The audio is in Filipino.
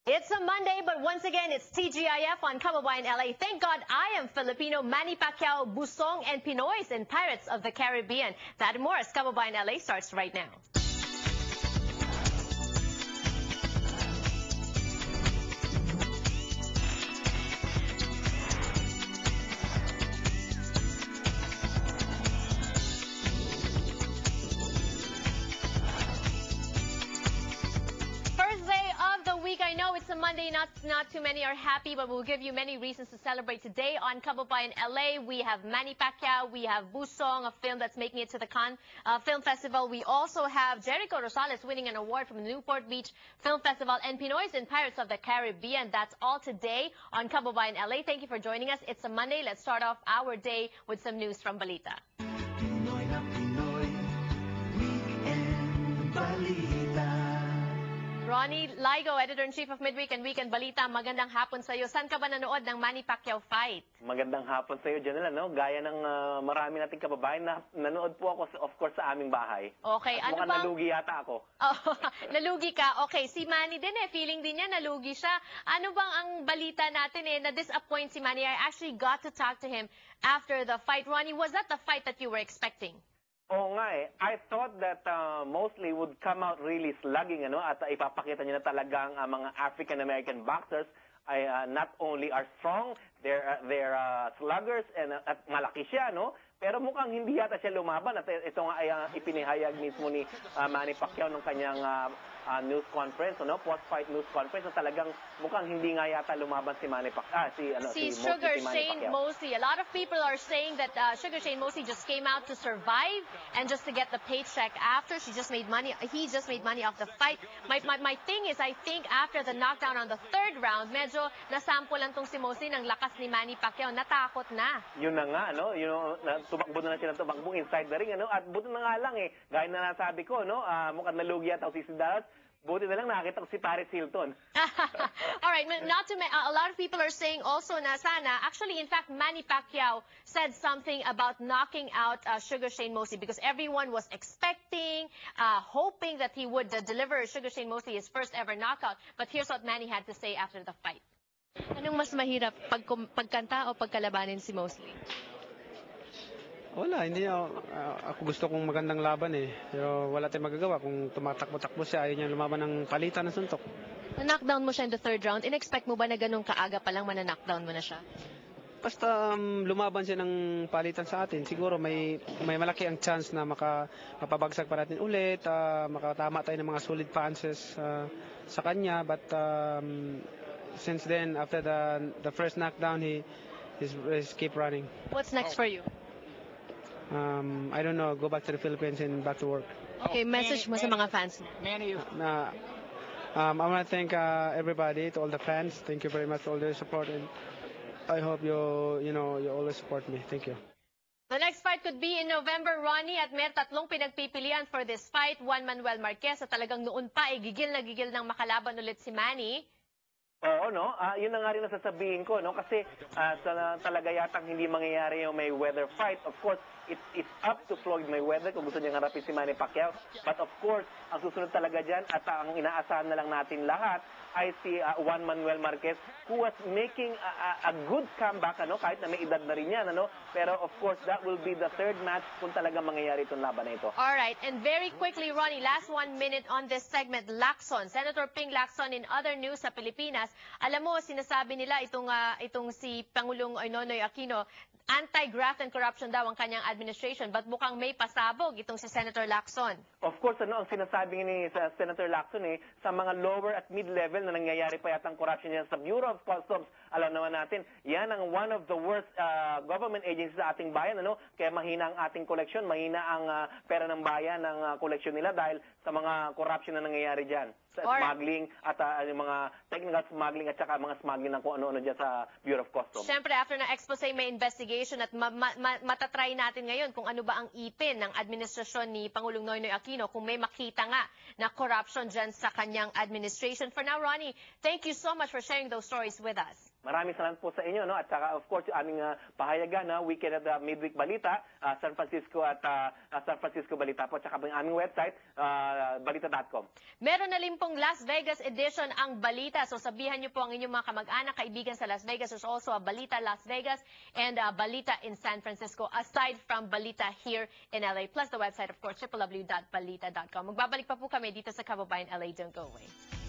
It's a Monday, but once again, it's TGIF on Kababayan LA. Thank God I am Filipino. Manny Pacquiao, Busong, and Pinoys in Pirates of the Caribbean. That and more as Kababayan LA starts right now. I know it's a Monday, not too many are happy, but we'll give you many reasons to celebrate today on Kababayan LA. We have Manny Pacquiao, we have Busong, a film that's making it to the Cannes Film Festival. We also have Jericho Rosales winning an award from the Newport Beach Film Festival, and Pinoys in Pirates of the Caribbean. That's all today on Kababayan LA. Thank you for joining us. It's a Monday. Let's start off our day with some news from Balita. Pinoy na Pinoy, Weekend Balita. Ronnie Ligo, Editor-in-Chief of Midweek and Weekend Balita, magandang hapon sa iyo. Saan ka ba nanood ng Manny Pacquiao fight? Magandang hapon sa iyo, Janela, no? Gaya ng marami nating kababayan na nanood po ako, of course, sa aming bahay. Okay, at ano mukhang bang... nalugi yata ako. Oh, nalugi ka? Okay, si Manny din feeling din niya nalugi siya. Ano bang ang balita natin na-disappoint si Manny? I actually got to talk to him after the fight. Ronnie, was that the fight that you were expecting? Oo nga eh. I thought that mostly would come out really slugging, ano, at ipapakita niya na talagang mga African-American boxers ay not only are strong, they're sluggers, and at malaki siya, no? Pero mukhang hindi yata siya lumaban, at ito nga ay ipinihayag mismo ni Manny Pacquiao nung kanyang news conference, no? Post-fight news conference, na talagang mukhang hindi nga yata lumaban si Manny Pacquiao. Si Sugar Shane Mosley. A lot of people are saying that Sugar Shane Mosley just came out to survive and just to get the paycheck after. He just made money off the fight. My thing is, I think after the knockdown on the third round, medyo nasample lang tong si Mosley ng lakas ni Manny Pacquiao. Natakot na. Yun na nga, no? Tumakbo na siya ng tumakbo inside the ring, ano? At buti na nga lang gaya na nasabi ko, no? Mukhang nalugi yata si Dallas. Buti na lang nakita ko si Paris Hilton. All right, a lot of people are saying also na sana, actually, in fact, Manny Pacquiao said something about knocking out Sugar Shane Mosley because everyone was expecting, hoping that he would deliver Sugar Shane Mosley his first ever knockout. But here's what Manny had to say after the fight. Anong mas mahirap, pagkanta o pagkalabanin si Mosley? Wala, hindi ako gusto kong magandang laban Pero wala tayong magagawa kung tumatakbo-takbo siya, ayaw niya lumaban ng palitan ng suntok. Na-knockdown mo siya in the third round. In-expect mo ba na ganun kaaga pa lang na-knockdown mo na siya? Basta lumaban siya ng palitan sa atin, siguro may malaki ang chance na mapabagsak pa natin ulit, makatama tayo ng mga solid punches sa kanya. But since then, after the first knockdown, he's keep running. What's next for you? I don't know, go back to the Philippines and back to work. Okay, message mo sa mga fans mo. Manny, I want to thank everybody, to all the fans. Thank you very much for all their support, and I hope you always support me. Thank you. The next fight could be in November, Ronnie, at may tatlong pinagpipilian for this fight. Juan Manuel Marquez, at talagang noon pa gigil na gigil ng makalaban ulit si Manny. Oo, no? Yun na nga rin nasasabihin ko, no? Kasi talaga yatang hindi mangyayari yung Mayweather fight. Of course, it's up to Floyd Mayweather kung gusto niya harapin si Manny Pacquiao. But of course, ang susunod talaga dyan at ang inaasahan na lang natin lahat ay si Juan Manuel Marquez, who was making a good comeback, ano? Kahit na may edad na rin yan, ano? Pero of course, that will be the third match kung talaga mangyayari itong laban na ito. Alright, and very quickly, Ronnie, last 1 minute on this segment, Lacson, Senator Ping Lacson, in other news sa Pilipinas, alam mo, sinasabi nila itong si Pangulong Noynoy Aquino, anti-graft and corruption daw ang kanyang administration, but mukhang may pasabog itong si Senator Lacson. Of course, ang sinasabi ni Senator Lacson sa mga lower at mid-level na nangyayari pa yatang corruption niya sa Bureau of Customs, alam naman natin, yan ang one of the worst government agencies sa ating bayan, ano? Kaya mahina ang ating koleksyon, mahina ang pera ng bayan ng koleksyon nila dahil sa mga corruption na nangyayari dyan. Sa smuggling at yung mga technical smuggling at saka mga smuggling ng kung ano-ano dyan sa Bureau of Customs. Siyempre, after na expose may investigation at matatry natin ngayon kung ano ba ang ipin ng administrasyon ni Pangulong Noynoy Aquino kung may makita nga na corruption dyan sa kanyang administration. For now, Ronnie, thank you so much for sharing those stories with us. Maraming salamat po sa inyo, no? At saka, of course, yung aming pahayagan na weekend at midweek balita, San Francisco at San Francisco Balita po. At saka yung aming website, balita.com. Meron na rin pong Las Vegas edition ang balita. So sabihan niyo po ang inyong mga kamag-anak, kaibigan sa Las Vegas. There's also a Balita Las Vegas and Balita in San Francisco, aside from Balita here in LA. Plus the website, of course, www.balita.com. Magbabalik pa po kami dito sa Kababayan LA. Don't go away.